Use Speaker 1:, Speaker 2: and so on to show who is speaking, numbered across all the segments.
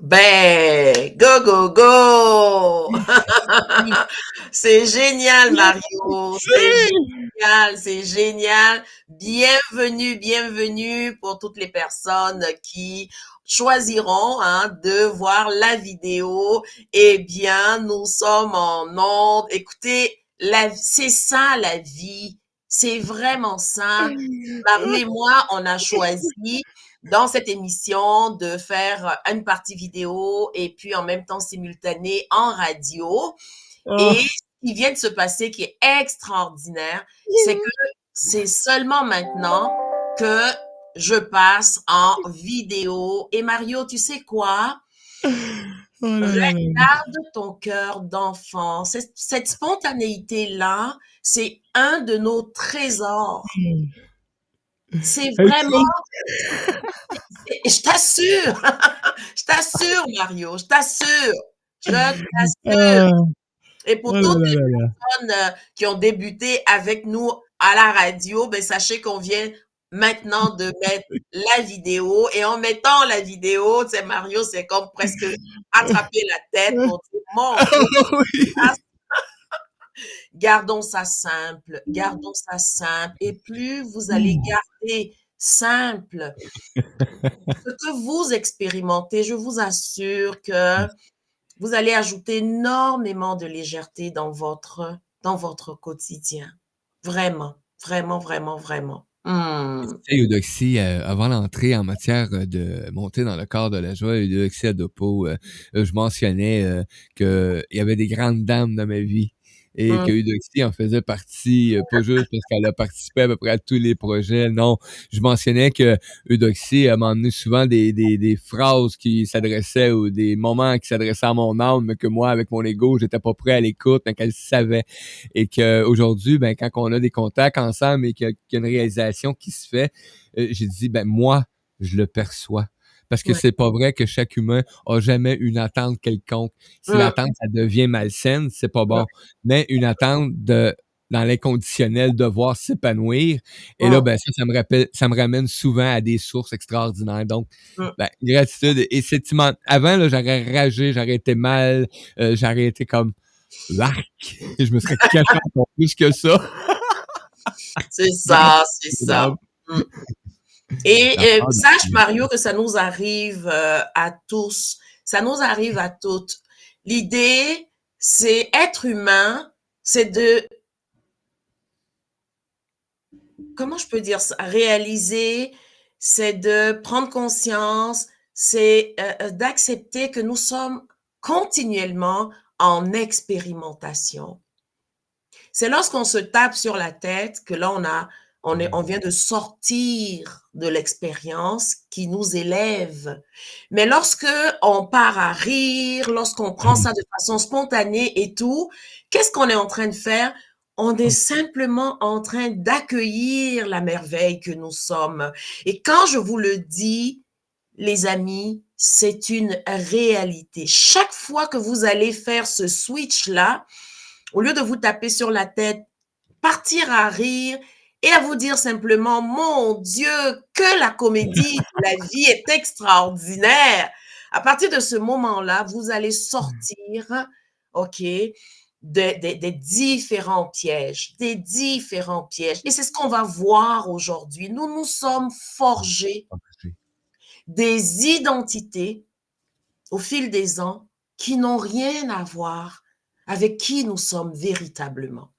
Speaker 1: Ben, go, go, go! C'est génial, Mario. C'est génial, c'est génial. Bienvenue, bienvenue pour toutes les personnes qui choisiront de voir la vidéo. Eh bien, nous sommes en onde. Écoutez, c'est ça la vie. C'est vraiment ça. Mario et moi, on a choisi dans cette émission de faire une partie vidéo et puis en même temps simultanée en radio. Et
Speaker 2: Oh.
Speaker 1: ce qui vient de se passer, qui est extraordinaire, c'est que c'est seulement maintenant que je passe en vidéo. Et Mario, tu sais quoi?
Speaker 2: Oh là là là
Speaker 1: Regarde ton cœur d'enfant. Cette spontanéité-là, c'est un de nos trésors. C'est vraiment, je t'assure, je t'assure, Mario, je t'assure, je t'assure.
Speaker 2: Ah,
Speaker 1: Et pour
Speaker 2: oh là
Speaker 1: toutes
Speaker 2: là
Speaker 1: les
Speaker 2: là là.
Speaker 1: personnes qui ont débuté avec nous à la radio, ben sachez qu'on vient maintenant de mettre la vidéo. Et en mettant la vidéo, tu sais, Mario, c'est comme presque attraper la tête pour dire, mon
Speaker 2: Ah
Speaker 1: Dieu,
Speaker 2: oui.
Speaker 1: gardons ça simple, gardons ça simple. Et plus vous allez garder simple ce que vous expérimentez, je vous assure que vous allez ajouter énormément de légèreté dans votre quotidien. Vraiment, vraiment, vraiment, vraiment. Mmh.
Speaker 2: Tu sais, Eudoxie, avant l'entrée en matière, de monter dans le corps de la joie, Eudoxie Adopo, je mentionnais, qu'il y avait des grandes dames dans ma vie et
Speaker 1: Mmh.
Speaker 2: que Eudoxie en faisait partie, pas juste parce qu'elle a participé à peu près à tous les projets, non. Je mentionnais que Eudoxie, elle m'a emmené souvent des phrases qui s'adressaient ou des moments qui s'adressaient à mon âme, mais que moi, avec mon ego, j'étais pas prêt à l'écoute, mais qu'elle savait. Et qu'aujourd'hui, ben, quand on a des contacts ensemble et qu'il y a une réalisation qui se fait, j'ai dit, ben, moi, je le perçois. Parce que
Speaker 1: Ouais.
Speaker 2: c'est pas vrai que chaque humain a jamais une attente quelconque. Si
Speaker 1: Mmh.
Speaker 2: l'attente, ça devient malsaine, c'est pas
Speaker 1: Mmh.
Speaker 2: bon. Mais une attente dans l'inconditionnel, devoir s'épanouir. Et là,
Speaker 1: Mmh.
Speaker 2: ben, ça me ramène souvent à des sources extraordinaires. Donc,
Speaker 1: Mmh.
Speaker 2: ben, gratitude. Et c'est avant, là, j'aurais ragé, j'aurais été mal, j'aurais été comme, arc! Je me serais caché encore plus que ça.
Speaker 1: C'est
Speaker 2: Grâce
Speaker 1: ça, c'est
Speaker 2: aux
Speaker 1: ça.
Speaker 2: dames.
Speaker 1: Mmh. Et
Speaker 2: La part de
Speaker 1: sache, Mario, que ça nous arrive à tous. Ça nous arrive à toutes. L'idée, c'est être humain, c'est de, comment je peux dire ça, réaliser, c'est de prendre conscience, c'est d'accepter que nous sommes continuellement en expérimentation. C'est lorsqu'on se tape sur la tête que là, on vient de sortir de l'expérience qui nous élève. Mais lorsque on part à rire, lorsqu'on prend ça de façon spontanée et tout, qu'est-ce qu'on est en train de faire? On est simplement en train d'accueillir la merveille que nous sommes. Et quand je vous le dis, les amis, c'est une réalité. Chaque fois que vous allez faire ce switch-là, au lieu de vous taper sur la tête, partir à rire et à vous dire simplement, mon Dieu, que la comédie de la vie est extraordinaire. À partir de ce moment-là, vous allez sortir, OK, des différents pièges, des différents pièges. Et c'est ce qu'on va voir aujourd'hui. Nous nous sommes forgés des identités au fil des ans qui n'ont rien à voir avec qui nous sommes véritablement.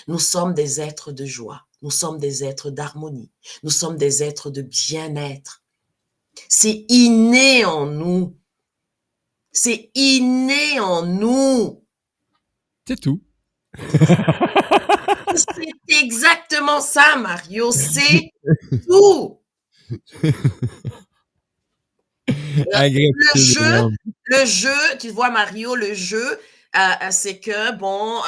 Speaker 1: Nous sommes des êtres de joie, nous sommes des êtres d'harmonie, nous sommes des êtres de bien-être. C'est inné en nous. C'est inné en nous.
Speaker 2: C'est tout.
Speaker 1: C'est exactement ça, Mario. C'est tout. Le
Speaker 2: Gratitude
Speaker 1: jeu,
Speaker 2: énorme.
Speaker 1: le jeu, tu vois, Mario, le jeu, c'est que, bon,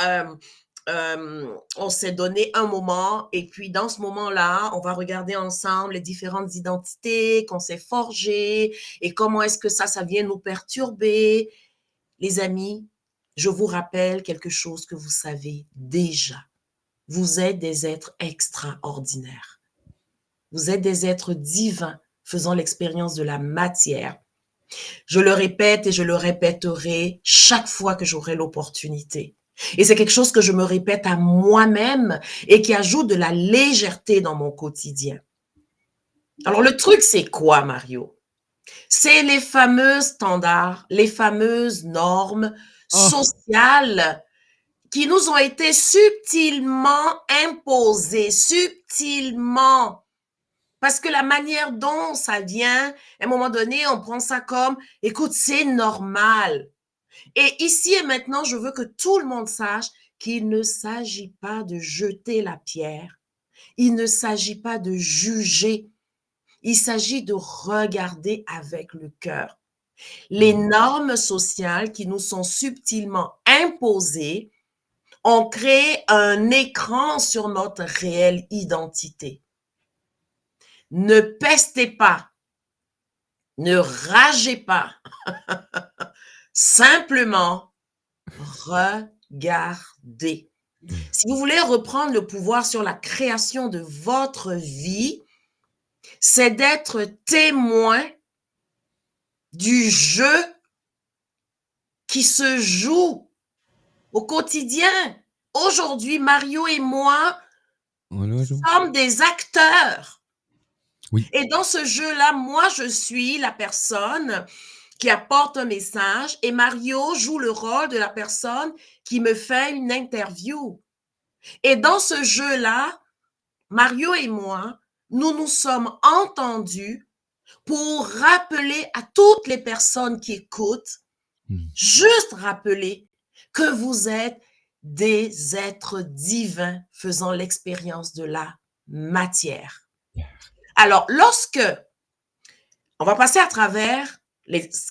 Speaker 1: on s'est donné un moment et puis dans ce moment-là, on va regarder ensemble les différentes identités qu'on s'est forgées et comment est-ce que ça vient nous perturber. Les amis, je vous rappelle quelque chose que vous savez déjà. Vous êtes des êtres extraordinaires. Vous êtes des êtres divins faisant l'expérience de la matière. Je le répète et je le répéterai chaque fois que j'aurai l'opportunité. Et c'est quelque chose que je me répète à moi-même et qui ajoute de la légèreté dans mon quotidien. Alors le truc, c'est quoi, Mario? C'est les fameux standards, les fameuses normes
Speaker 2: Ah!
Speaker 1: sociales qui nous ont été subtilement imposées, subtilement. Parce que la manière dont ça vient, à un moment donné, on prend ça comme, écoute, c'est normal. Et ici et maintenant, je veux que tout le monde sache qu'il ne s'agit pas de jeter la pierre. Il ne s'agit pas de juger. Il s'agit de regarder avec le cœur. Les
Speaker 2: Mmh.
Speaker 1: normes sociales qui nous sont subtilement imposées ont créé un écran sur notre réelle identité. Ne pestez pas, ne ragez pas, simplement regardez. Si vous voulez reprendre le pouvoir sur la création de votre vie, c'est d'être témoin du jeu qui se joue au quotidien. Aujourd'hui, Mario et moi
Speaker 2: On a joué.
Speaker 1: sommes des acteurs.
Speaker 2: Oui.
Speaker 1: Et dans ce jeu-là, moi, je suis la personne qui apporte un message et Mario joue le rôle de la personne qui me fait une interview. Et dans ce jeu-là, Mario et moi, nous nous sommes entendus pour rappeler à toutes les personnes qui écoutent,
Speaker 2: Mmh.
Speaker 1: juste rappeler que vous êtes des êtres divins faisant l'expérience de la matière. Alors, lorsque on va passer à travers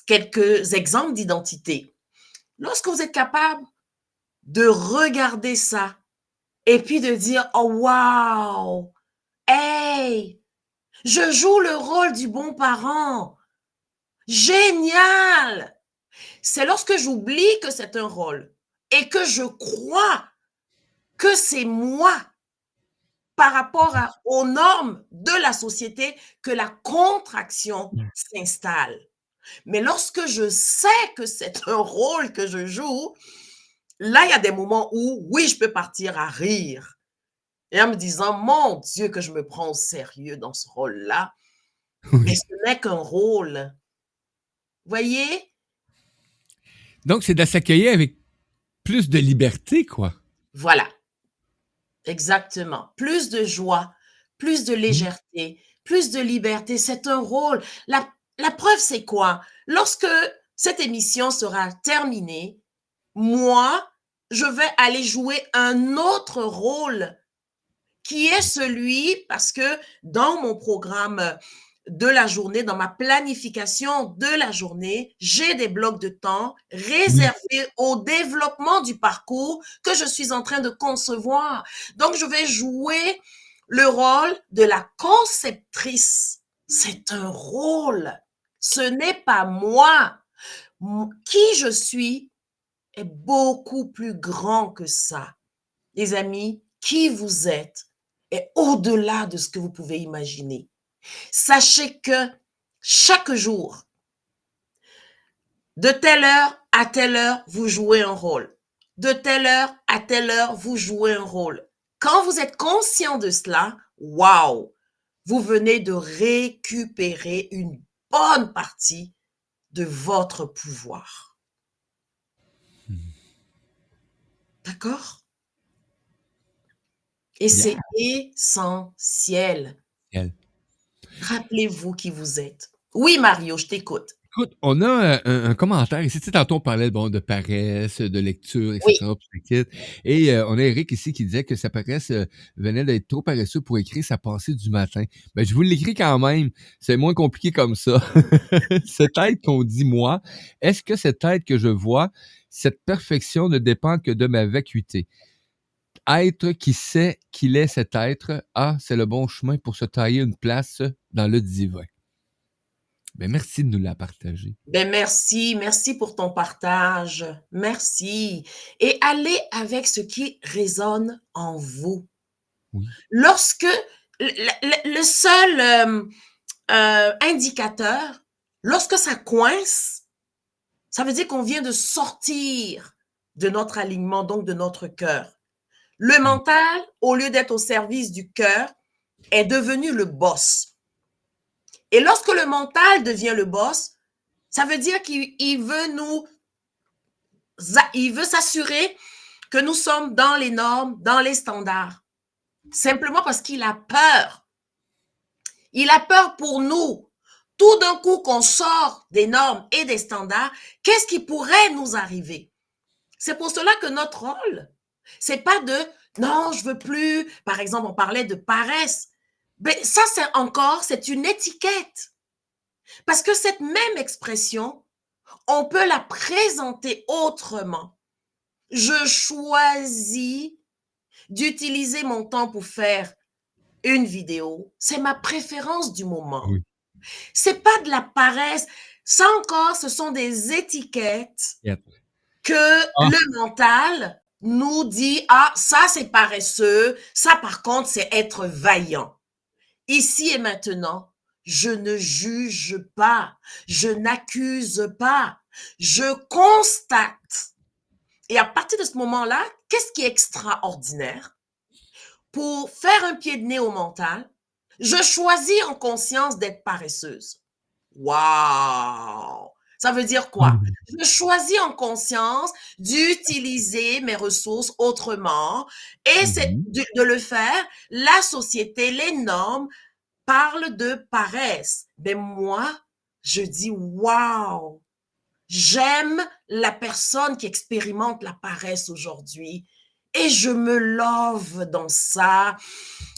Speaker 1: quelques exemples d'identité, lorsque vous êtes capable de regarder ça et puis de dire, oh wow, hey, je joue le rôle du bon parent. Génial! C'est lorsque j'oublie que c'est un rôle et que je crois que c'est moi par rapport aux normes de la société que la contraction s'installe. Mais lorsque je sais que c'est un rôle que je joue, là, il y a des moments où, oui, je peux partir à rire et en me disant, mon Dieu, que je me prends au sérieux dans ce rôle-là. Mais
Speaker 2: Oui.
Speaker 1: ce n'est qu'un rôle. Voyez?
Speaker 2: Donc, c'est de s'accueillir avec plus de liberté, quoi.
Speaker 1: Voilà, exactement. Plus de joie, plus de
Speaker 2: Mmh.
Speaker 1: légèreté, plus de liberté. C'est un rôle. La preuve, c'est quoi? Lorsque cette émission sera terminée, moi, je vais aller jouer un autre rôle qui est celui, parce que dans mon programme de la journée, dans ma planification de la journée, j'ai des blocs de temps
Speaker 2: Oui.
Speaker 1: réservés au développement du parcours que je suis en train de concevoir. Donc, je vais jouer le rôle de la conceptrice. C'est un rôle. Ce n'est pas moi. Qui je suis est beaucoup plus grand que ça. Les amis, qui vous êtes est au-delà de ce que vous pouvez imaginer. Sachez que chaque jour, de telle heure à telle heure, vous jouez un rôle. De telle heure à telle heure, vous jouez un rôle. Quand vous êtes conscient de cela, waouh, vous venez de récupérer une bonne partie de votre pouvoir. D'accord? Et
Speaker 2: Yeah.
Speaker 1: c'est essentiel.
Speaker 2: Elle.
Speaker 1: Rappelez-vous qui vous êtes. Oui, Mario, je t'écoute.
Speaker 2: Écoute, on a un commentaire ici. Tu sais, tantôt, on parlait bon, de paresse, de lecture, et
Speaker 1: Oui,
Speaker 2: cetera, puis tout le kit. Et on a Eric ici qui disait que sa paresse venait d'être trop paresseux pour écrire sa pensée du matin. Ben, je vous l'écris quand même. C'est moins compliqué comme ça. Cette être qu'on dit moi, est-ce que cette être que je vois, cette perfection ne dépend que de ma vacuité? Être qui sait qu'il est cet être, ah, c'est le bon chemin pour se tailler une place dans le divin. Ben, merci de nous la partager.
Speaker 1: ben merci, merci pour ton partage. Merci. Et allez avec ce qui résonne en vous.
Speaker 2: Oui.
Speaker 1: Lorsque le seul indicateur Lorsque ça coince, ça veut dire qu'on vient de sortir de notre alignement, donc de notre cœur. Le mental, au lieu d'être au service du cœur, est devenu le boss. Et lorsque le mental devient le boss, ça veut dire qu'il veut s'assurer que nous sommes dans les normes, dans les standards. Simplement parce qu'il a peur. Il a peur pour nous. Tout d'un coup qu'on sort des normes et des standards, qu'est-ce qui pourrait nous arriver? C'est pour cela que notre rôle, c'est pas de non, je veux plus. Par exemple, on parlait de paresse. Ben, ça, c'est une étiquette. Parce que cette même expression, on peut la présenter autrement. Je choisis d'utiliser mon temps pour faire une vidéo. C'est ma préférence du moment.
Speaker 2: Oui.
Speaker 1: C'est pas de la paresse. Ça encore, ce sont des étiquettes
Speaker 2: Yep.
Speaker 1: que le mental nous dit, ah, ça c'est paresseux, ça par contre c'est être vaillant. Ici et maintenant, je ne juge pas, je n'accuse pas, je constate. Et à partir de ce moment-là, qu'est-ce qui est extraordinaire? Pour faire un pied de nez au mental, je choisis en conscience d'être paresseuse. Waouh! Ça veut dire quoi? Je choisis en conscience d'utiliser mes ressources autrement et c'est de le faire. La société, les normes parlent de paresse. Mais moi, je dis waouh! J'aime la personne qui expérimente la paresse aujourd'hui et je me love dans ça.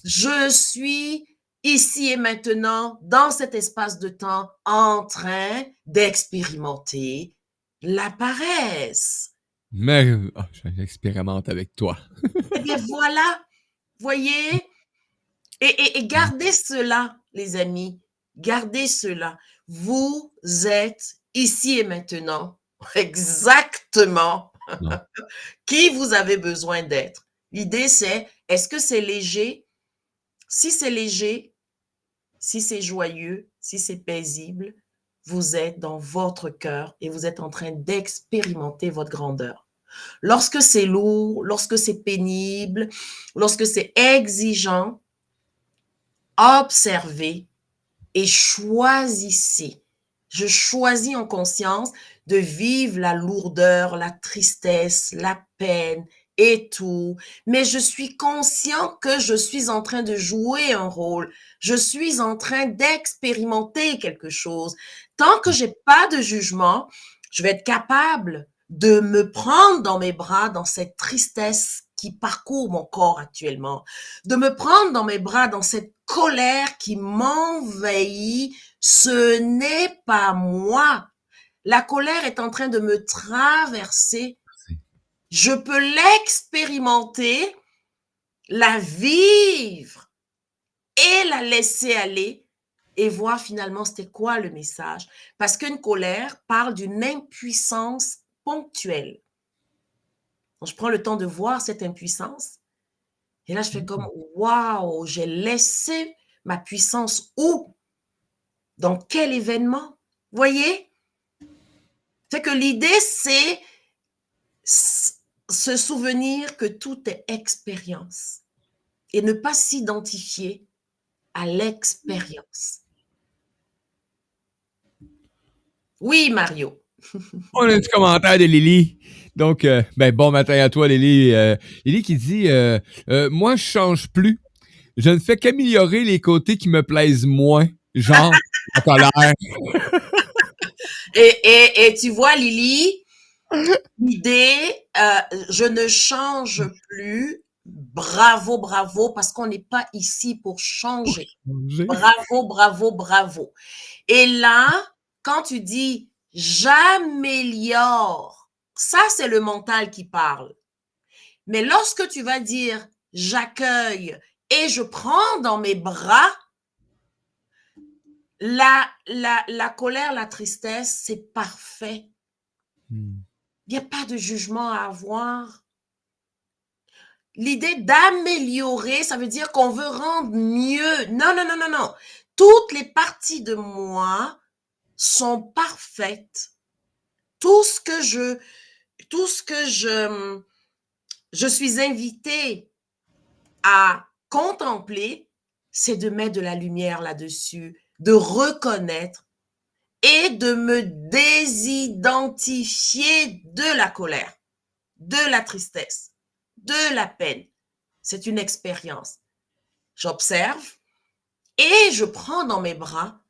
Speaker 1: Je suis ici et maintenant, dans cet espace de temps, en train d'expérimenter la paresse.
Speaker 2: Mais j'expérimente avec toi.
Speaker 1: Eh bien voilà, voyez, et gardez cela, les amis, gardez cela. Vous êtes ici et maintenant exactement
Speaker 2: Non.
Speaker 1: qui vous avez besoin d'être. L'idée, c'est, est-ce que c'est léger? Si c'est léger, si c'est joyeux, si c'est paisible, vous êtes dans votre cœur et vous êtes en train d'expérimenter votre grandeur. Lorsque c'est lourd, lorsque c'est pénible, lorsque c'est exigeant, observez et choisissez. Je choisis en conscience de vivre la lourdeur, la tristesse, la peine et tout. Mais je suis conscient que je suis en train de jouer un rôle. Je suis en train d'expérimenter quelque chose. Tant que j'ai pas de jugement, je vais être capable de me prendre dans mes bras dans cette tristesse qui parcourt mon corps actuellement, de me prendre dans mes bras dans cette colère qui m'envahit. Ce n'est pas moi. La colère est en train de me traverser. Je peux l'expérimenter, la vivre et la laisser aller et voir finalement c'était quoi le message. Parce qu'une colère parle d'une impuissance ponctuelle. Donc, je prends le temps de voir cette impuissance et là je fais comme waouh, j'ai laissé ma puissance où? Dans quel événement? Voyez? C'est que l'idée, c'est se souvenir que tout est expérience et ne pas s'identifier à l'expérience. Oui, Mario.
Speaker 2: On a un petit commentaire de Lily. Donc, bon matin à toi, Lily. Lily qui dit moi, je change plus. Je ne fais qu'améliorer les côtés qui me plaisent moins, genre la colère.
Speaker 1: Et tu vois, Lily, l'idée, je ne change plus. Bravo, bravo, parce qu'on n'est pas ici pour changer. Bravo, bravo, bravo. Et là, quand tu dis j'améliore, ça, c'est le mental qui parle. Mais lorsque tu vas dire j'accueille et je prends dans mes bras, la colère, la tristesse, c'est parfait. Il n'y a pas de jugement à avoir. L'idée d'améliorer, ça veut dire qu'on veut rendre mieux. Non, non, non, non, non. Toutes les parties de moi sont parfaites. Tout ce que je suis invitée à contempler, c'est de mettre de la lumière là-dessus, de reconnaître et de me désidentifier de la colère, de la tristesse, de la peine. C'est une expérience. J'observe et je prends dans mes bras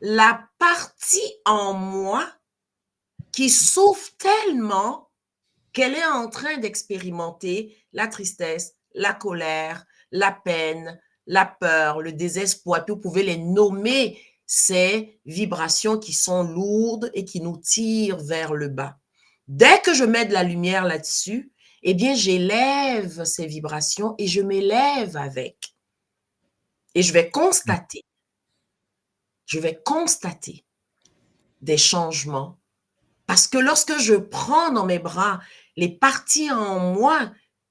Speaker 1: la partie en moi qui souffre tellement qu'elle est en train d'expérimenter la tristesse, la colère, la peine, la peur, le désespoir. Puis vous pouvez les nommer, ces vibrations qui sont lourdes et qui nous tirent vers le bas. Dès que je mets de la lumière là-dessus, eh bien, j'élève ces vibrations et je m'élève avec. Et je vais constater des changements. Parce que lorsque je prends dans mes bras les parties en moi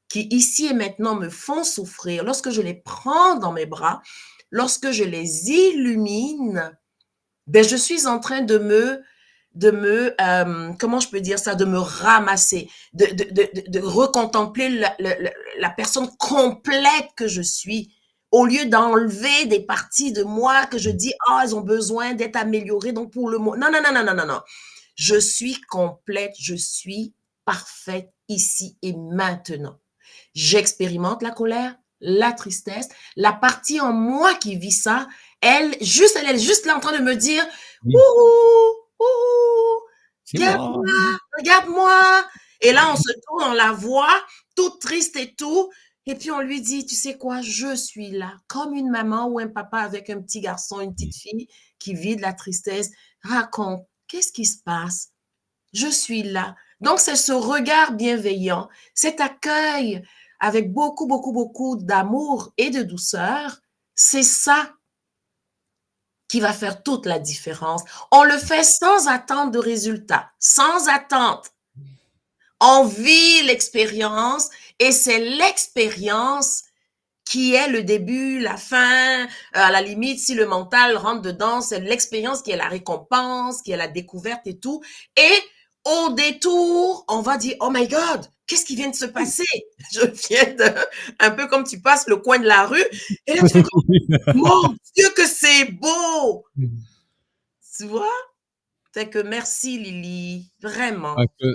Speaker 1: qui ici et maintenant me font souffrir, lorsque je les prends dans mes bras, lorsque je les illumine, ben je suis en train comment je peux dire ça, de me ramasser, de recontempler la personne complète que je suis, au lieu d'enlever des parties de moi que je dis, ah, elles ont besoin d'être améliorées, donc pour le moment, non, non, non, non, non, non, non. Je suis complète, je suis parfaite ici et maintenant. J'expérimente la colère, la tristesse, la partie en moi qui vit ça, elle est juste là en train de me dire,
Speaker 2: Oui,
Speaker 1: ouh, ouh,
Speaker 2: c'est moi.
Speaker 1: regarde-moi, regarde-moi. Et là, on se tourne, on la voit, toute triste et tout. Et puis on lui dit, tu sais quoi, je suis là, comme une maman ou un papa avec un petit garçon, une petite fille qui vit de la tristesse. Raconte, qu'est-ce qui se passe? Je suis là. Donc, c'est ce regard bienveillant, cet accueil avec beaucoup, beaucoup, beaucoup d'amour et de douceur. C'est ça qui va faire toute la différence. On le fait sans attendre de résultats, sans attente. On vit l'expérience et c'est l'expérience qui est le début, la fin, à la limite, si le mental rentre dedans, c'est l'expérience qui est la récompense, qui est la découverte et tout. Et au détour, on va dire, oh my God, qu'est-ce qui vient de se passer? Je viens de, un peu comme tu passes le coin de la rue, et là tu fais comme, mon Dieu que c'est beau! Tu vois? Fait que merci Lily,
Speaker 2: En
Speaker 1: vraiment.
Speaker 2: fait,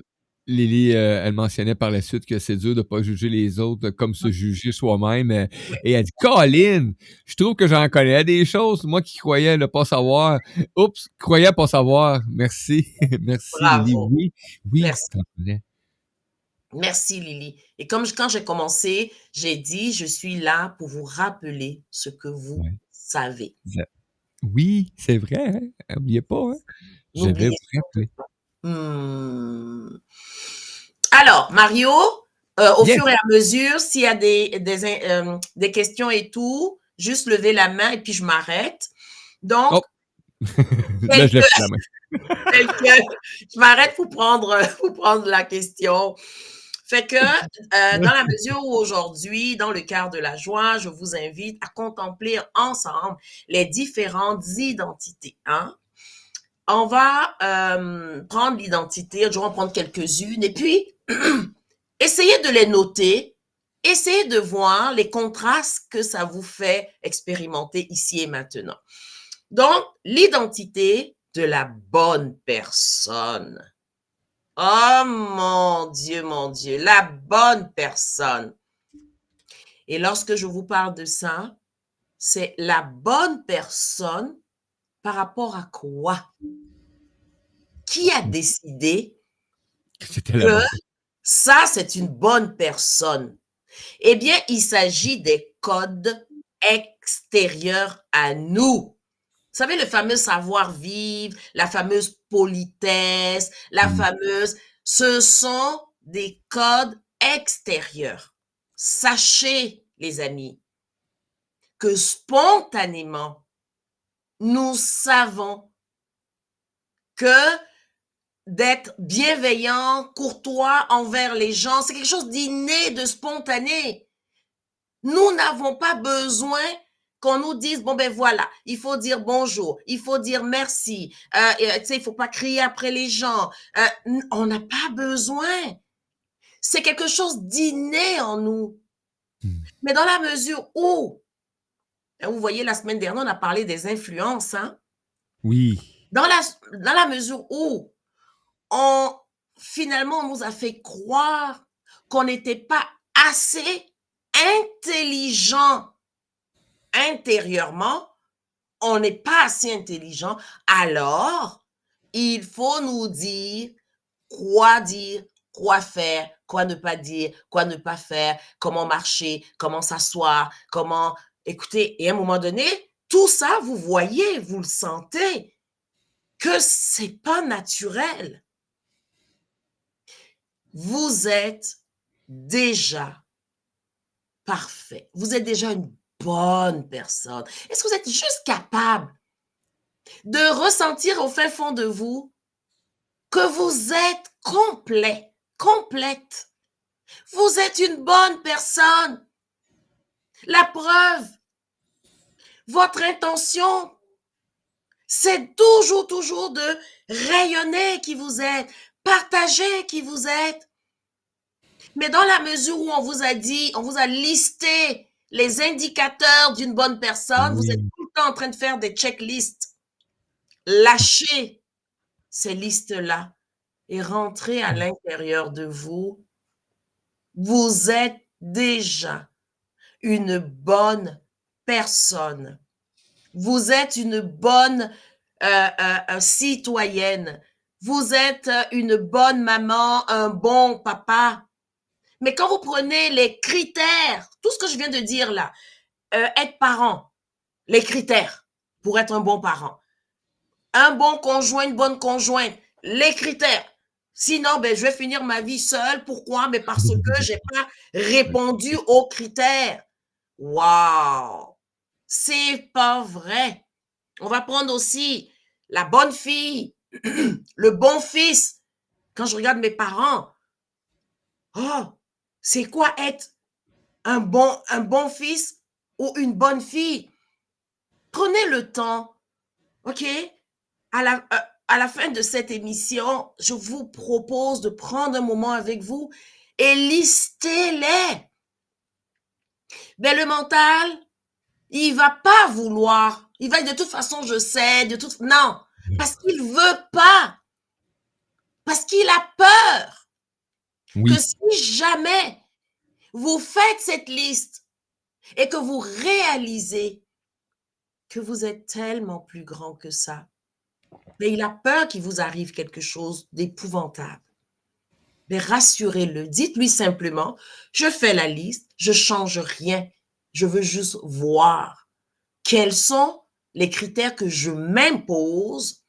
Speaker 2: Lily, elle mentionnait par la suite que c'est dur de pas juger les autres comme se juger soi-même.
Speaker 1: Ouais,
Speaker 2: Et elle dit, Colin, je trouve que j'en connais des choses. Moi qui croyais ne pas savoir. Oups, croyais pas savoir. Merci. Merci, Lily.
Speaker 1: bravo.
Speaker 2: Oui, oui,
Speaker 1: Merci.
Speaker 2: t'en connais.
Speaker 1: Merci Lily. Et comme quand j'ai commencé, j'ai dit, je suis là pour vous rappeler ce que vous
Speaker 2: Ouais.
Speaker 1: savez.
Speaker 2: Oui, c'est vrai. Hein? Oubliez pas. Hein? Je vais
Speaker 1: N'oubliez
Speaker 2: vous rappeler.
Speaker 1: pas. Alors, Mario, au
Speaker 2: Yes.
Speaker 1: fur et à mesure, s'il y a des questions et tout, juste lever la main et puis je m'arrête. Donc,
Speaker 2: Oh, là, je lève
Speaker 1: quelqu'un,
Speaker 2: la main.
Speaker 1: je m'arrête pour prendre la question. Fait que, dans la mesure où aujourd'hui, dans le quart de la joie, je vous invite à contempler ensemble les différentes identités. Hein? On va prendre l'identité, je vais en prendre quelques-unes, et puis essayez de les noter, essayez de voir les contrastes que ça vous fait expérimenter ici et maintenant. Donc, l'identité de la bonne personne. Oh mon Dieu, la bonne personne. Et lorsque je vous parle de ça, c'est la bonne personne par rapport à quoi? Qui a décidé
Speaker 2: C'était la
Speaker 1: que
Speaker 2: bonne.
Speaker 1: ça, c'est une bonne personne? Eh bien, il s'agit des codes extérieurs à nous. Vous savez, le fameux savoir-vivre, la fameuse politesse, la
Speaker 2: Mm.
Speaker 1: fameuse... Ce sont des codes extérieurs. Sachez, les amis, que spontanément, nous savons que d'être bienveillant, courtois envers les gens, c'est quelque chose d'inné, de spontané. Nous n'avons pas besoin qu'on nous dise, bon ben voilà, il faut dire bonjour, il faut dire merci, tu sais, il faut pas crier après les gens. On n'a pas besoin. C'est quelque chose d'inné en nous. Mais dans la mesure où, vous voyez, la semaine dernière, on a parlé des influences, hein?
Speaker 2: Oui.
Speaker 1: Dans la mesure où on, finalement, on nous a fait croire qu'on n'était pas assez intelligent intérieurement, on n'est pas assez intelligent, alors il faut nous dire, quoi faire, quoi ne pas dire, quoi ne pas faire, comment marcher, comment s'asseoir, comment... Écoutez, et à un moment donné, tout ça, vous voyez, vous le sentez, que c'est pas naturel. Vous êtes déjà parfait. Vous êtes déjà une bonne personne. Est-ce que vous êtes juste capable de ressentir au fin fond de vous que vous êtes complet, complète? Vous êtes une bonne personne. La preuve, votre intention, c'est toujours de rayonner qui vous êtes, partager qui vous êtes. Mais dans la mesure où on vous a dit, on vous a listé les indicateurs d'une bonne personne, vous êtes
Speaker 2: Oui.
Speaker 1: tout le temps en train de faire des checklists. Lâchez ces listes-là et rentrez à l'intérieur de vous. Vous êtes déjà une bonne personne. Vous êtes une bonne citoyenne. Vous êtes une bonne maman, un bon papa. Mais quand vous prenez les critères, tout ce que je viens de dire là, être parent, les critères pour être un bon parent, un bon conjoint, une bonne conjointe, les critères. Sinon, ben, je vais finir ma vie seule. Pourquoi? Mais parce que j'ai pas répondu aux critères. Waouh! C'est pas vrai. On va prendre aussi la bonne fille, le bon fils. Quand je regarde mes parents, oh, c'est quoi être un bon fils ou une bonne fille? Prenez le temps, OK? À la fin de cette émission, je vous propose de prendre un moment avec vous et listez-les. Mais le mental, il va pas vouloir. Il va dire, de toute façon, je sais, non, parce qu'il veut pas. Parce qu'il a peur que
Speaker 2: Oui.
Speaker 1: si jamais vous faites cette liste et que vous réalisez que vous êtes tellement plus grand que ça, mais il a peur qu'il vous arrive quelque chose d'épouvantable. Mais rassurez-le, dites-lui simplement, je fais la liste, je change rien, je veux juste voir quels sont les critères que je m'impose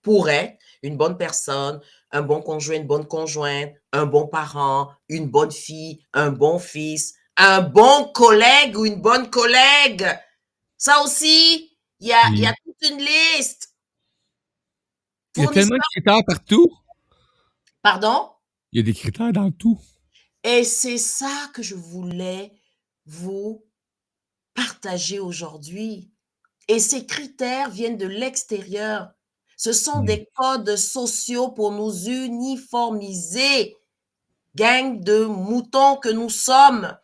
Speaker 1: pour être une bonne personne, un bon conjoint, une bonne conjointe, un bon parent, une bonne fille, un bon fils, un bon collègue ou une bonne collègue. Ça aussi, il y a
Speaker 2: Oui.
Speaker 1: toute une liste.
Speaker 2: Il y a tellement de
Speaker 1: Fournisseur,
Speaker 2: critères partout.
Speaker 1: pardon?
Speaker 2: Il y a des critères dans tout.
Speaker 1: Et c'est ça que je voulais vous partager aujourd'hui. Et ces critères viennent de l'extérieur. Ce sont
Speaker 2: Mmh.
Speaker 1: des codes sociaux pour nous uniformiser, gang de moutons que nous sommes,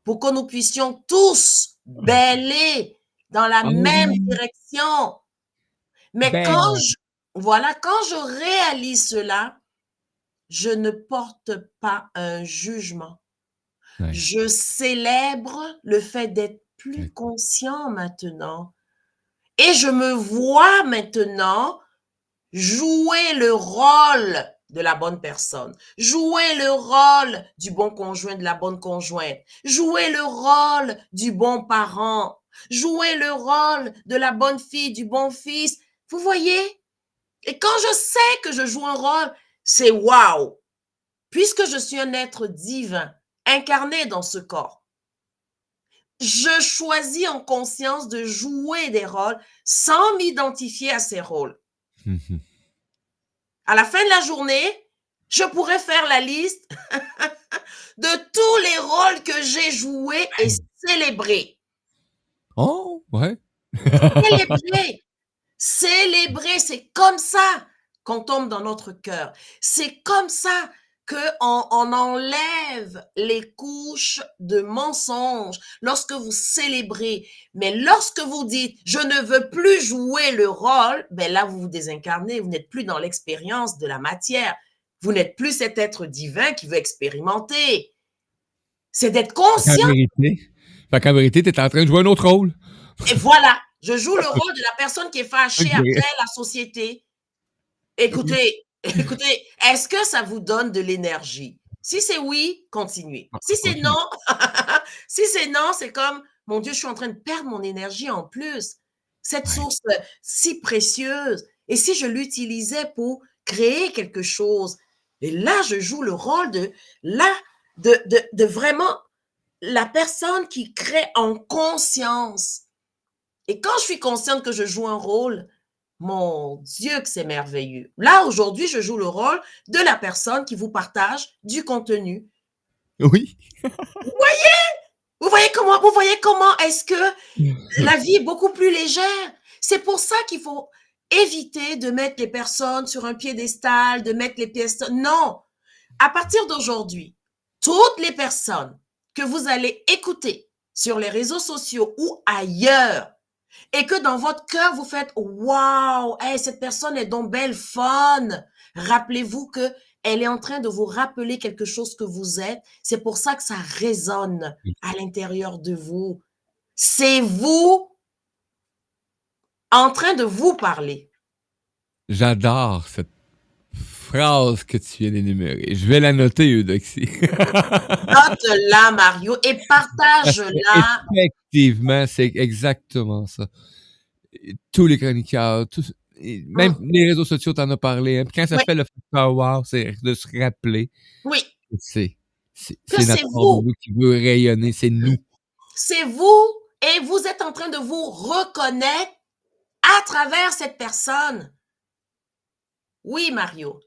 Speaker 1: pour que nous puissions tous bêler dans la
Speaker 2: Ah
Speaker 1: même
Speaker 2: oui,
Speaker 1: direction. Mais
Speaker 2: ben,
Speaker 1: voilà, quand je réalise cela, je ne porte pas un jugement.
Speaker 2: ouais,
Speaker 1: Je célèbre le fait d'être plus
Speaker 2: exact.
Speaker 1: conscient maintenant. Et je me vois maintenant jouer le rôle de la bonne personne, jouer le rôle du bon conjoint, de la bonne conjointe, jouer le rôle du bon parent, jouer le rôle de la bonne fille, du bon fils. Vous voyez? Et quand je sais que je joue un rôle, c'est waouh! Puisque je suis un être divin, incarné dans ce corps, je choisis en conscience de jouer des rôles sans m'identifier à ces rôles.
Speaker 2: Mmh.
Speaker 1: À la fin de la journée, je pourrais faire la liste de tous les rôles que j'ai joués et célébrer.
Speaker 2: Oh, ouais.
Speaker 1: Célébrer, célébrer, c'est comme ça qu'on tombe dans notre cœur. C'est comme ça qu'on enlève les couches de mensonges lorsque vous célébrez. Mais lorsque vous dites, je ne veux plus jouer le rôle, ben là, vous vous désincarnez, vous n'êtes plus dans l'expérience de la matière. Vous n'êtes plus cet être divin qui veut expérimenter. C'est d'être
Speaker 2: En
Speaker 1: conscient.
Speaker 2: vérité, fait qu'en vérité, t'es en train de jouer un autre rôle.
Speaker 1: Et voilà, je joue le rôle de la personne qui est fâchée
Speaker 2: OK.
Speaker 1: après la société. Écoutez, écoutez, est-ce que ça vous donne de l'énergie? Si c'est oui, continuez. Si c'est non,
Speaker 2: Continue.
Speaker 1: si c'est non, c'est comme, mon Dieu, je suis en train de perdre mon énergie en plus. Cette
Speaker 2: Ouais.
Speaker 1: source si précieuse. Et si je l'utilisais pour créer quelque chose? Et là, je joue le rôle de vraiment la personne qui crée en conscience. Et quand je suis consciente que je joue un rôle, mon Dieu, que c'est merveilleux. Là, aujourd'hui, je joue le rôle de la personne qui vous partage du contenu.
Speaker 2: Oui.
Speaker 1: Vous voyez comment est-ce que la vie est beaucoup plus légère. C'est pour ça qu'il faut éviter de mettre les personnes sur un piédestal, de mettre les personnes. Non. À partir d'aujourd'hui, toutes les personnes que vous allez écouter sur les réseaux sociaux ou ailleurs, et que dans votre cœur, vous faites waouh, hey, cette personne est donc belle, fun. Rappelez-vous que elle est en train de vous rappeler quelque chose que vous êtes. C'est pour ça que ça résonne à l'intérieur de vous. C'est vous en train de vous parler.
Speaker 2: J'adore cette phrase que tu viens d'énumérer. Je vais la noter, Eudoxie.
Speaker 1: Note-la, Mario, et
Speaker 2: Parce que
Speaker 1: partage-la.
Speaker 2: effectivement, c'est exactement ça. Tous les chroniqueurs, même
Speaker 1: Hum,
Speaker 2: les réseaux sociaux, t'en as parlé. Hein. Puis quand ça
Speaker 1: oui,
Speaker 2: fait le facteur wow, c'est de se rappeler
Speaker 1: oui,
Speaker 2: que
Speaker 1: que
Speaker 2: c'est notre part de nous qui veut rayonner, c'est nous.
Speaker 1: c'est vous, et vous êtes en train de vous reconnaître à travers cette personne. Oui, Mario.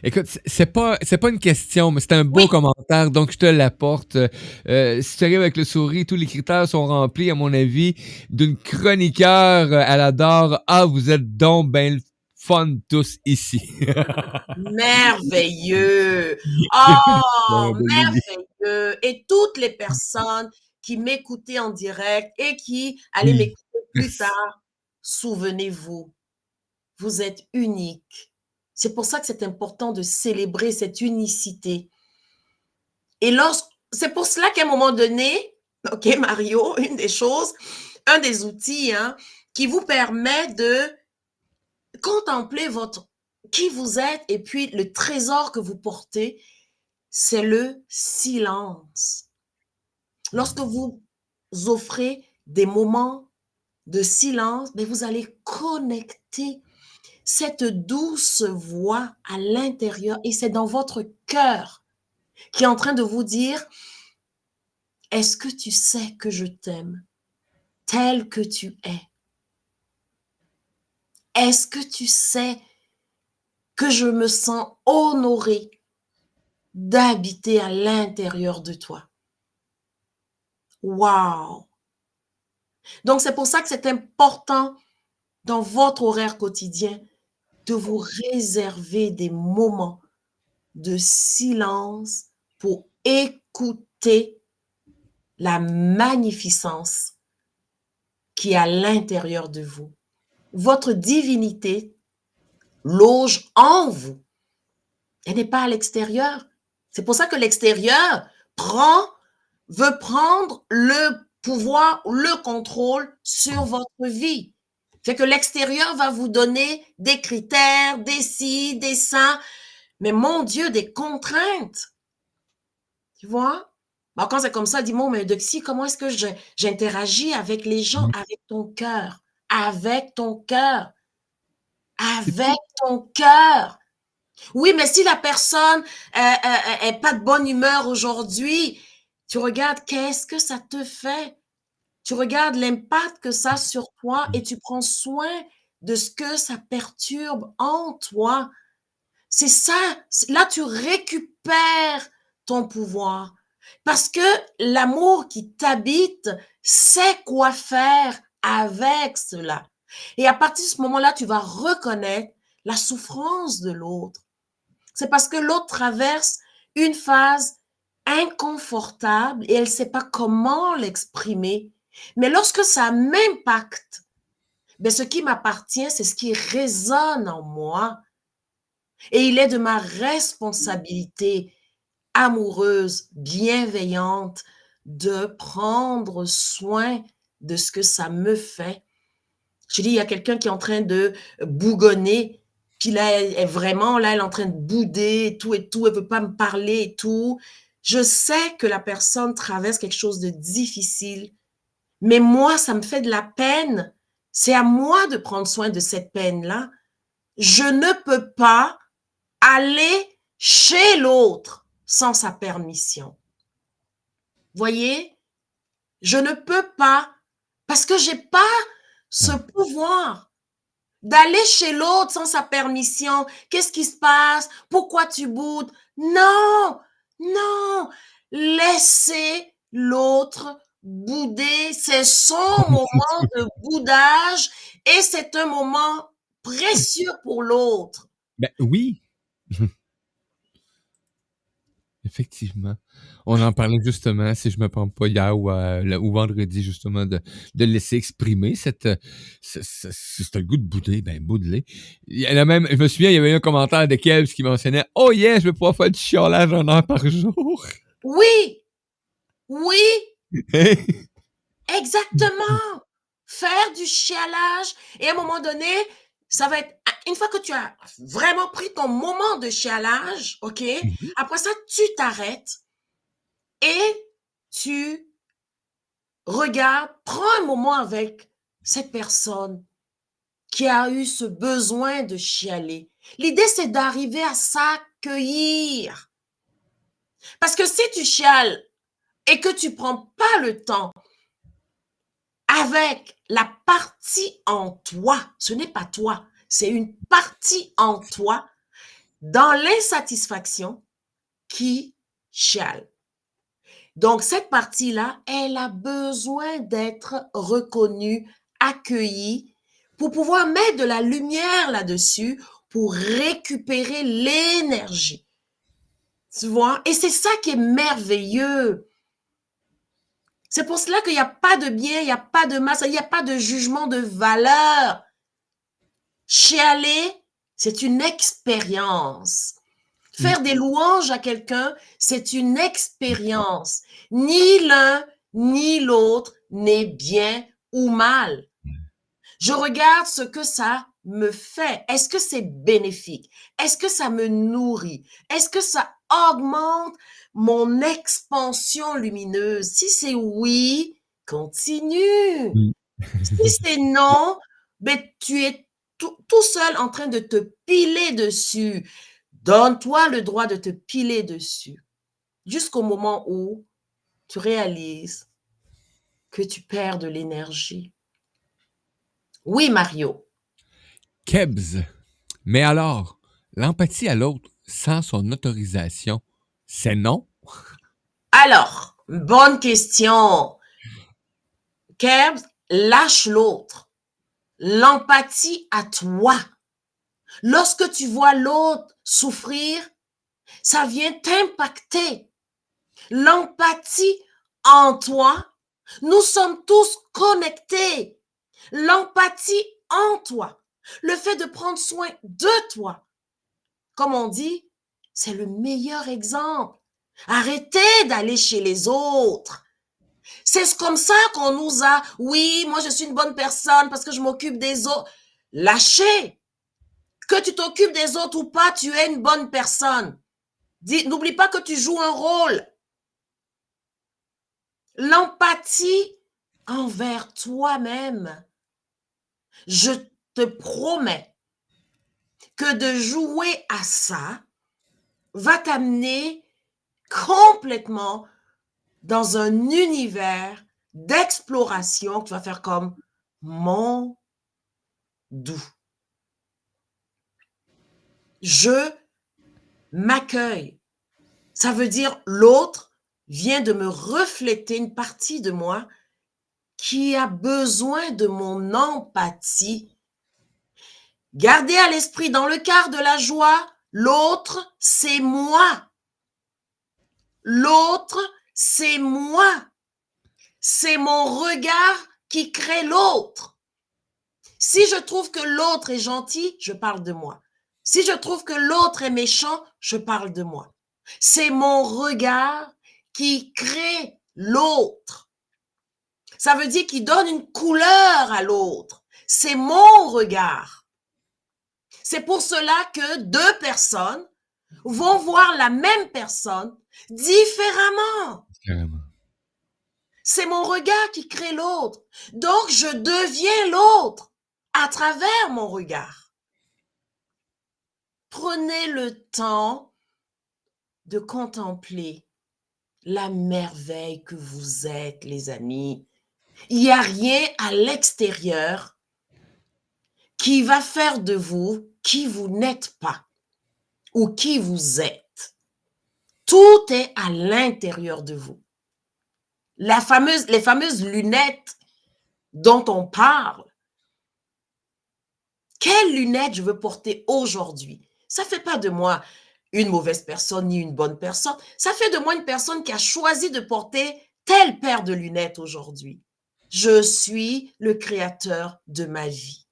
Speaker 2: Écoute, c'est pas une question, mais c'est un beau
Speaker 1: Oui,
Speaker 2: commentaire, donc je te l'apporte. Si tu arrives avec le sourire, tous les critères sont remplis, à mon avis, d'une chroniqueur à l'adore. Ah, vous êtes donc ben le fun tous ici.
Speaker 1: merveilleux.
Speaker 2: Bon,
Speaker 1: Oh,
Speaker 2: de Lily.
Speaker 1: merveilleux. Et toutes les personnes qui m'écoutaient en direct et qui allaient
Speaker 2: Oui,
Speaker 1: m'écouter plus
Speaker 2: merci.
Speaker 1: tard, souvenez-vous, vous êtes unique. C'est pour ça que c'est important de célébrer cette unicité. Et c'est pour cela qu'à un moment donné, OK, Mario, une des choses, un des outils hein, qui vous permet de contempler qui vous êtes et puis le trésor que vous portez, c'est le silence. Lorsque vous offrez des moments de silence, mais vous allez connecter cette douce voix à l'intérieur et c'est dans votre cœur qui est en train de vous dire, est-ce que tu sais que je t'aime tel que tu es? Est-ce que tu sais que je me sens honorée d'habiter à l'intérieur de toi? Waouh! Donc, c'est pour ça que c'est important dans votre horaire quotidien de vous réserver des moments de silence pour écouter la magnificence qui est à l'intérieur de vous. Votre divinité loge en vous. Elle n'est pas à l'extérieur. C'est pour ça que l'extérieur veut prendre le pouvoir, le contrôle sur votre vie. Fait que l'extérieur va vous donner des critères, des ci, des ça, mais mon Dieu, des contraintes. Tu vois? Bon, quand c'est comme ça, dis-moi, mais Doxy, comment est-ce que j'interagis avec les gens? Avec ton cœur. Avec ton cœur.
Speaker 2: C'est
Speaker 1: Avec ton cœur. Oui, mais si la personne est pas de bonne humeur aujourd'hui, tu regardes qu'est-ce que ça te fait. Tu regardes l'impact que ça a sur toi et tu prends soin de ce que ça perturbe en toi. C'est ça. Là, tu récupères ton pouvoir. Parce que l'amour qui t'habite sait quoi faire avec cela. Et à partir de ce moment-là, tu vas reconnaître la souffrance de l'autre. C'est parce que l'autre traverse une phase inconfortable et elle ne sait pas comment l'exprimer. Mais lorsque ça m'impacte, ben ce qui m'appartient, c'est ce qui résonne en moi. Et il est de ma responsabilité amoureuse, bienveillante, de prendre soin de ce que ça me fait. Je dis, il y a quelqu'un qui est en train de bougonner, puis là, elle est vraiment, là, elle est en train de bouder et tout, elle veut pas me parler et tout. Je sais que la personne traverse quelque chose de difficile, mais moi, ça me fait de la peine. C'est à moi de prendre soin de cette peine-là. Je ne peux pas aller chez l'autre sans sa permission. Voyez, je ne peux pas parce que j'ai pas ce pouvoir d'aller chez l'autre sans sa permission. Qu'est-ce qui se passe? Pourquoi tu boudes? Non, non, laissez l'autre bouder. C'est son moment de boudage et c'est un moment précieux pour l'autre.
Speaker 2: Ben oui, effectivement. On en parlait justement, si je me trompe pas, hier ou vendredi, justement, de laisser exprimer si t'as le goût de bouder, ben boude-les. Il y en a même, je me souviens, il y avait eu un commentaire de Kebs qui mentionnait Oh yeah, je vais pouvoir faire du chiolage 1 heure par jour.
Speaker 1: Oui, oui, exactement. Faire du chialage et à un moment donné, ça va être une fois que tu as vraiment pris ton moment de chialage, OK?
Speaker 2: Mhm.
Speaker 1: Après ça, tu t'arrêtes et tu regardes, prends un moment avec cette personne qui a eu ce besoin de chialer. L'idée, c'est d'arriver à s'accueillir. Parce que si tu chiales et que tu prends pas le temps avec la partie en toi, ce n'est pas toi, c'est une partie en toi dans l'insatisfaction qui chiale. Donc, cette partie-là, elle a besoin d'être reconnue, accueillie, pour pouvoir mettre de la lumière là-dessus, pour récupérer l'énergie. Tu vois? Et c'est ça qui est merveilleux. C'est pour cela qu'il n'y a pas de bien, il n'y a pas de mal, il n'y a pas de jugement de valeur. Chialer, c'est une expérience.
Speaker 2: Mm.
Speaker 1: Faire des louanges à quelqu'un, c'est une expérience. Ni l'un ni l'autre n'est bien ou mal. Je regarde ce que ça me fait. Est-ce que c'est bénéfique? Est-ce que ça me nourrit? Est-ce que ça augmente mon expansion lumineuse? Si c'est oui, continue.
Speaker 2: Mm.
Speaker 1: Si c'est non, ben, tu es tout seul en train de te piler dessus. Donne-toi le droit de te piler dessus jusqu'au moment où tu réalises que tu perds de l'énergie. Oui, Mario.
Speaker 2: Kebs. Mais alors, l'empathie à l'autre sans son autorisation, c'est non?
Speaker 1: Alors, bonne question. Keb, lâche l'autre. L'empathie à toi. Lorsque tu vois l'autre souffrir, ça vient t'impacter. L'empathie en toi, nous sommes tous connectés. L'empathie en toi, le fait de prendre soin de toi, comme on dit, c'est le meilleur exemple. Arrêtez d'aller chez les autres. C'est comme ça qu'on nous a, oui, moi je suis une bonne personne parce que je m'occupe des autres. Lâchez. Que tu t'occupes des autres ou pas, tu es une bonne personne. N'oublie pas que tu joues un rôle. L'empathie envers toi-même. Je te promets que de jouer à ça va t'amener complètement dans un univers d'exploration que tu vas faire comme mon doux. Je m'accueille. Ça veut dire l'autre vient de me refléter une partie de moi qui a besoin de mon empathie. Gardez à l'esprit, dans le quart de la joie, l'autre, c'est moi. L'autre, c'est moi. C'est mon regard qui crée l'autre. Si je trouve que l'autre est gentil, je parle de moi. Si je trouve que l'autre est méchant, je parle de moi. C'est mon regard qui crée l'autre. Ça veut dire qu'il donne une couleur à l'autre. C'est mon regard. C'est pour cela que deux personnes vont voir la même personne différemment.
Speaker 2: Carrément.
Speaker 1: C'est mon regard qui crée l'autre. Donc, je deviens l'autre à travers mon regard. Prenez le temps de contempler la merveille que vous êtes, les amis. Il n'y a rien à l'extérieur qui va faire de vous qui vous n'êtes pas ou qui vous êtes. Tout est à l'intérieur de vous. Les fameuses lunettes dont on parle, quelles lunettes je veux porter aujourd'hui? Ça ne fait pas de moi une mauvaise personne ni une bonne personne. Ça fait de moi une personne qui a choisi de porter telle paire de lunettes aujourd'hui. Je suis le créateur de ma vie.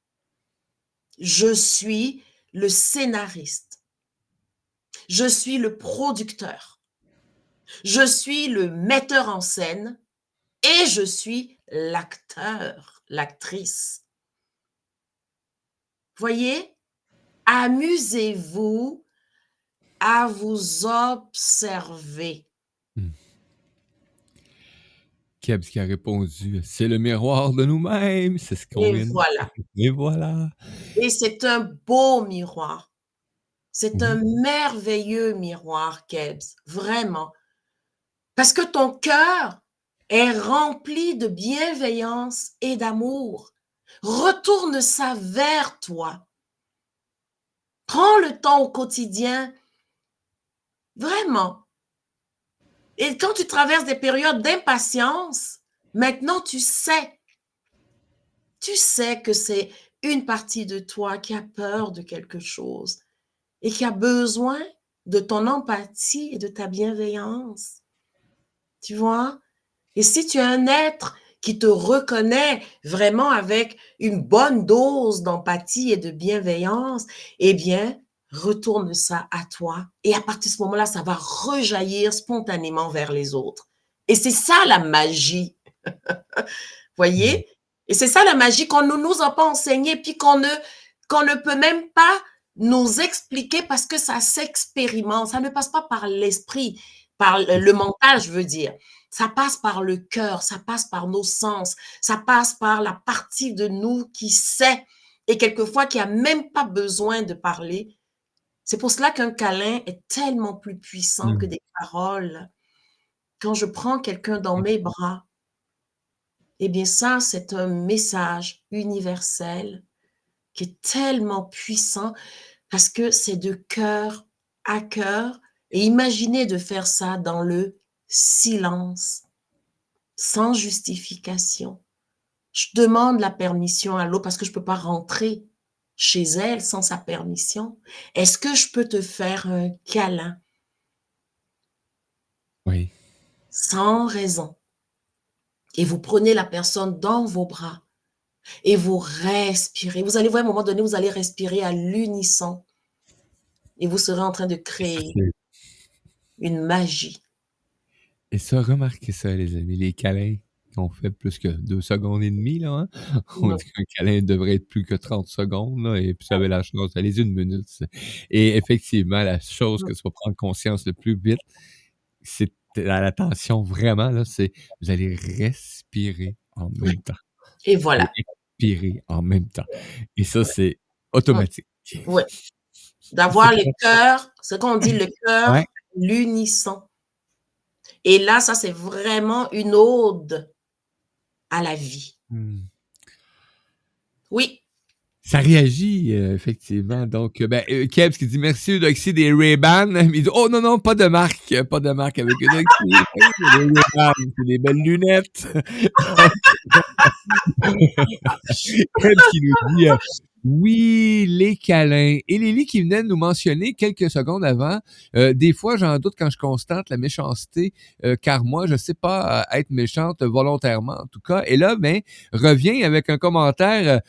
Speaker 1: Je suis le scénariste. Je suis le producteur. Je suis le metteur en scène et je suis l'acteur, l'actrice. Voyez, amusez-vous à vous observer.
Speaker 2: Kebs qui a répondu, c'est le miroir de nous-mêmes, c'est ce qu'on
Speaker 1: Et
Speaker 2: vient de
Speaker 1: voilà.
Speaker 2: Et voilà.
Speaker 1: Et c'est un beau miroir. C'est un
Speaker 2: Oui.
Speaker 1: merveilleux miroir, Kebs, vraiment. Parce que ton cœur est rempli de bienveillance et d'amour. Retourne ça vers toi. Prends le temps au quotidien, vraiment. Et quand tu traverses des périodes d'impatience, maintenant tu sais que c'est une partie de toi qui a peur de quelque chose et qui a besoin de ton empathie et de ta bienveillance. Tu vois? Et si tu es un être qui te reconnaît vraiment avec une bonne dose d'empathie et de bienveillance, eh bien, retourne ça à toi. Et à partir de ce moment-là, ça va rejaillir spontanément vers les autres. Et c'est ça la magie. Voyez? Et c'est ça la magie qu'on ne nous a pas enseigné, puis qu'on ne peut même pas nous expliquer parce que ça s'expérimente. Ça ne passe pas par l'esprit, par le mental, je veux dire. Ça passe par le cœur, ça passe par nos sens, ça passe par la partie de nous qui sait et quelquefois qui a même pas besoin de parler. C'est pour cela qu'un câlin est tellement plus puissant que des paroles. Quand je prends quelqu'un dans mes bras, eh bien ça, c'est un message universel qui est tellement puissant parce que c'est de cœur à cœur. Et imaginez de faire ça dans le silence, sans justification. Je demande la permission à l'autre parce que je ne peux pas rentrer chez elle sans sa permission. Est-ce que je peux te faire un câlin?
Speaker 2: Oui.
Speaker 1: Sans raison. Et vous prenez la personne dans vos bras et vous respirez. Vous allez voir à un moment donné, vous allez respirer à l'unisson et vous serez en train de créer une magie.
Speaker 2: Et ça, remarquez ça, les amis, les câlins qu'on fait plus que 2 secondes et demie, là, hein? On dit qu'un câlin devrait être plus que 30 secondes, là, et puis vous avez la chance d'aller 1 minute. Et effectivement, la chose que tu vas prendre conscience le plus vite, c'est l'attention vraiment, là, c'est vous allez respirer en même temps.
Speaker 1: Et
Speaker 2: Et
Speaker 1: voilà.
Speaker 2: expirer en même temps. Et ça, c'est
Speaker 1: Mmh.
Speaker 2: automatique.
Speaker 1: Ouais.
Speaker 2: C'est
Speaker 1: D'avoir le
Speaker 2: pas
Speaker 1: cœur, ce qu'on dit le
Speaker 2: ouais.
Speaker 1: cœur, l'unisson. Et là, ça, c'est vraiment une ode à la vie.
Speaker 2: Mmh.
Speaker 1: Oui.
Speaker 2: Ça réagit, effectivement. Donc, Kebs qui dit merci Eudoxie des Ray-Ban. Il dit oh non, non, pas de marque avec Eudoxie. Les Ray-Ban, c'est des belles lunettes. Kebs qui nous dit oui, les câlins. Et Lily qui venait de nous mentionner quelques secondes avant, des fois j'en doute quand je constate la méchanceté, car moi je sais pas être méchante volontairement en tout cas. Et là, revient avec un commentaire.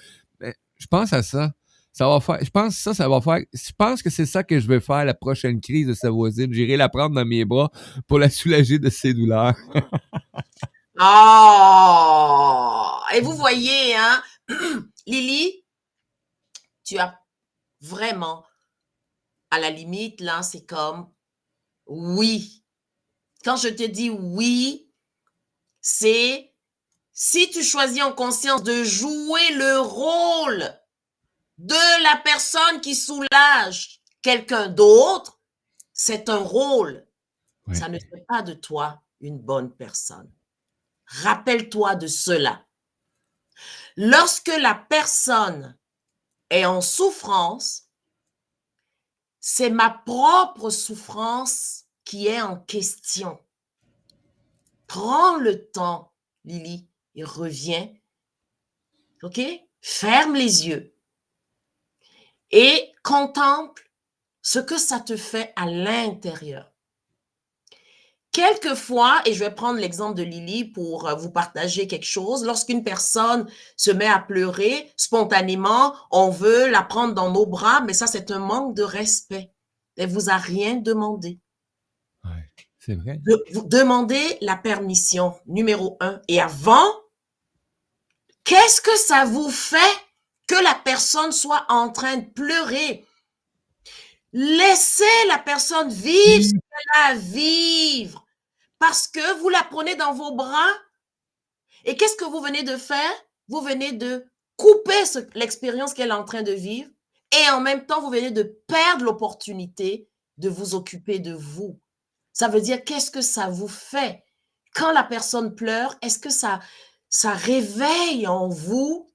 Speaker 2: Je pense à ça. Ça va faire. Je pense que ça va faire. Je pense que c'est ça que je vais faire la prochaine crise de sa voisine. J'irai la prendre dans mes bras pour la soulager de ses douleurs.
Speaker 1: Oh! Et vous voyez, hein, Lily, tu as vraiment, à la limite, là, c'est comme oui. Quand je te dis oui, c'est si tu choisis en conscience de jouer le rôle de la personne qui soulage quelqu'un d'autre, c'est un rôle.
Speaker 2: Ouais.
Speaker 1: Ça ne fait pas de toi une bonne personne. Rappelle-toi de cela. Lorsque la personne est en souffrance, c'est ma propre souffrance qui est en question. Prends le temps, Lily, et reviens. OK? Ferme les yeux et contemple ce que ça te fait à l'intérieur. Quelquefois, et je vais prendre l'exemple de Lily pour vous partager quelque chose, lorsqu'une personne se met à pleurer, spontanément, on veut la prendre dans nos bras, mais ça, c'est un manque de respect. Elle vous a rien demandé.
Speaker 2: Ouais, c'est vrai.
Speaker 1: Vous demandez la permission, numéro 1. Et avant, qu'est-ce que ça vous fait que la personne soit en train de pleurer? Laissez la personne vivre ce qu'elle a à vivre. Parce que vous la prenez dans vos bras. Et qu'est-ce que vous venez de faire? Vous venez de couper l'expérience qu'elle est en train de vivre. Et en même temps, vous venez de perdre l'opportunité de vous occuper de vous. Ça veut dire, qu'est-ce que ça vous fait? Quand la personne pleure, est-ce que ça réveille en vous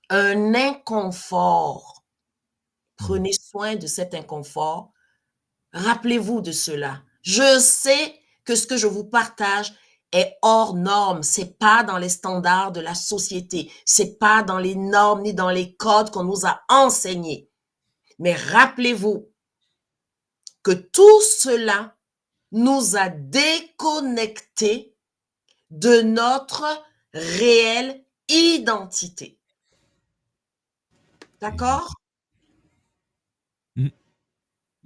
Speaker 1: un inconfort? Prenez soin de cet inconfort. Rappelez-vous de cela. Je sais que ce que je vous partage est hors norme. C'est pas dans les standards de la société. C'est pas dans les normes ni dans les codes qu'on nous a enseignés. Mais rappelez-vous que tout cela nous a déconnectés de notre réelle identité. D'accord?
Speaker 2: Mm.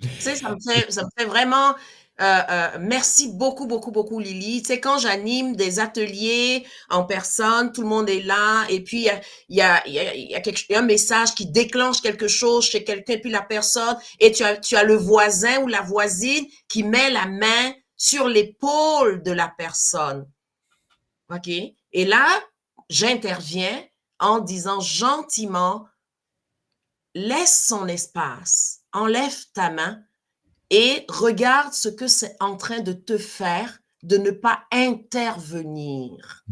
Speaker 1: Tu sais, ça me fait vraiment merci beaucoup, beaucoup, beaucoup, Lily. Tu sais, quand j'anime des ateliers en personne, tout le monde est là, et puis il y a un message qui déclenche quelque chose chez quelqu'un, puis la personne, et tu as le voisin ou la voisine qui met la main sur l'épaule de la personne. OK? Et là, j'interviens en disant gentiment, laisse son espace, enlève ta main et regarde ce que c'est en train de te faire de ne pas intervenir.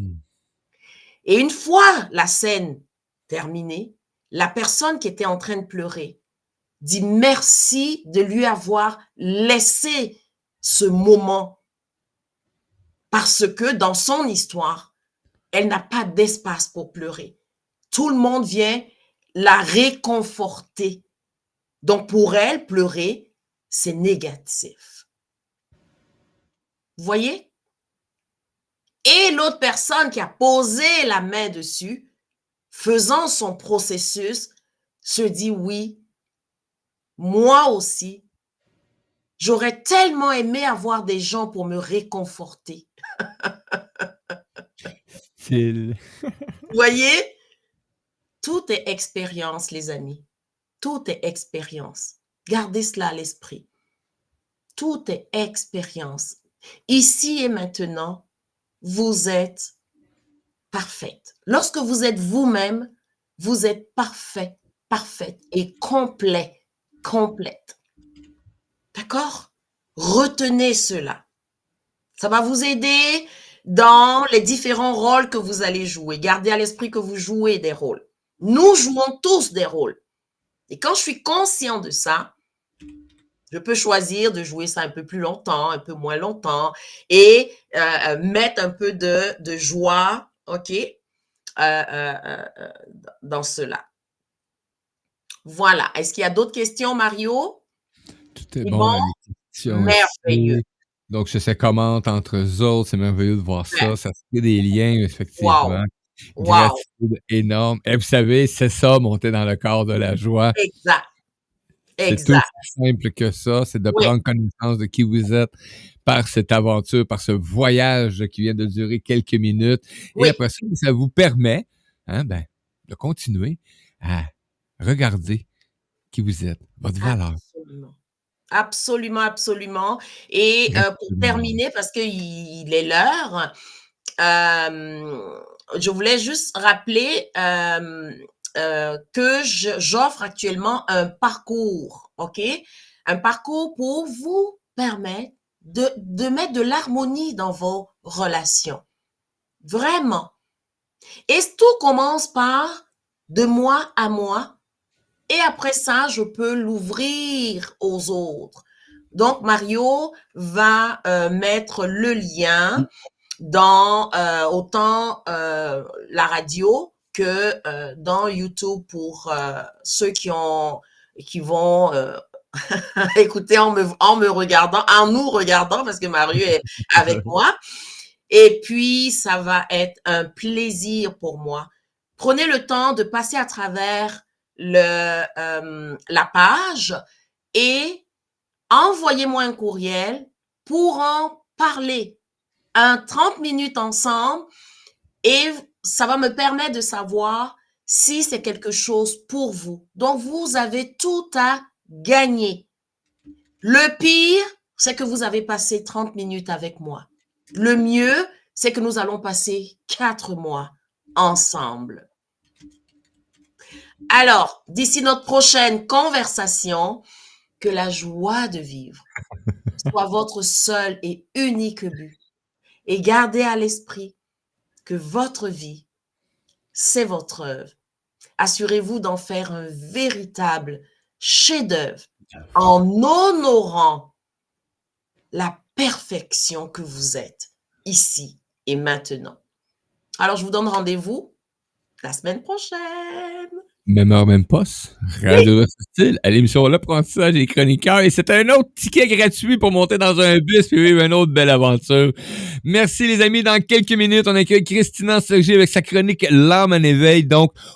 Speaker 1: Et une fois la scène terminée, la personne qui était en train de pleurer dit merci de lui avoir laissé ce moment parce que dans son histoire, elle n'a pas d'espace pour pleurer. Tout le monde vient la réconforter. Donc pour elle, pleurer, c'est négatif. Vous voyez? Et l'autre personne qui a posé la main dessus, faisant son processus, se dit oui, moi aussi, j'aurais tellement aimé avoir des gens pour me réconforter. Vous voyez? Tout est expérience, les amis. Tout est expérience. Gardez cela à l'esprit. Tout est expérience. Ici et maintenant, vous êtes parfaite. Lorsque vous êtes vous-même, vous êtes parfait, parfaite et complet, complète. D'accord? Retenez cela. Ça va vous aider dans les différents rôles que vous allez jouer. Gardez à l'esprit que vous jouez des rôles. Nous jouons tous des rôles. Et quand je suis conscient de ça, je peux choisir de jouer ça un peu plus longtemps, un peu moins longtemps, et mettre un peu de joie, OK, dans cela. Voilà. Est-ce qu'il y a d'autres questions, Mario?
Speaker 2: Tout est
Speaker 1: C'est
Speaker 2: bon
Speaker 1: bon?
Speaker 2: dans les questions
Speaker 1: Merveilleux.
Speaker 2: ici. Donc, ça commente entre eux autres. C'est merveilleux de voir
Speaker 1: Ouais.
Speaker 2: ça. Ça se crée des liens,
Speaker 1: Wow.
Speaker 2: effectivement.
Speaker 1: Wow.
Speaker 2: Gratitude énorme. Et vous savez, c'est ça, monter dans le corps de la joie.
Speaker 1: Exact.
Speaker 2: C'est tout
Speaker 1: Exact.
Speaker 2: aussi simple que ça. C'est de
Speaker 1: Oui.
Speaker 2: prendre connaissance de qui vous êtes par cette aventure, par ce voyage qui vient de durer quelques minutes. Et
Speaker 1: Oui.
Speaker 2: après ça, ça vous permet, de continuer à regarder qui vous êtes, votre valeur.
Speaker 1: Absolument. Absolument, absolument. Et pour
Speaker 2: Gratitude énorme.
Speaker 1: terminer, parce qu'il est l'heure, je voulais juste rappeler que j'offre actuellement un parcours, OK? Un parcours pour vous permettre de mettre de l'harmonie dans vos relations. Vraiment. Et tout commence par de moi à moi. Et après ça, je peux l'ouvrir aux autres. Donc, Mario va mettre le lien dans autant la radio que dans YouTube pour ceux qui vont écouter en me regardant, en nous regardant, parce que Mario est avec moi. Et puis, ça va être un plaisir pour moi. Prenez le temps de passer à travers la page et envoyez-moi un courriel pour en parler. 30 minutes ensemble et ça va me permettre de savoir si c'est quelque chose pour vous. Donc, vous avez tout à gagner. Le pire, c'est que vous avez passé 30 minutes avec moi. Le mieux, c'est que nous allons passer 4 mois ensemble. Alors, d'ici notre prochaine conversation, que la joie de vivre soit votre seul et unique but. Et gardez à l'esprit que votre vie, c'est votre œuvre. Assurez-vous d'en faire un véritable chef-d'œuvre en honorant la perfection que vous êtes ici et maintenant. Alors, je vous donne rendez-vous la semaine prochaine.
Speaker 2: Même heure, même poste. Radio Style à l'émission L'apprentissage des chroniqueurs. Et c'est un autre ticket gratuit pour monter dans un bus et vivre une autre belle aventure. Merci les amis. Dans quelques minutes, on accueille Christina Sergi avec sa chronique L'âme en éveil. Donc,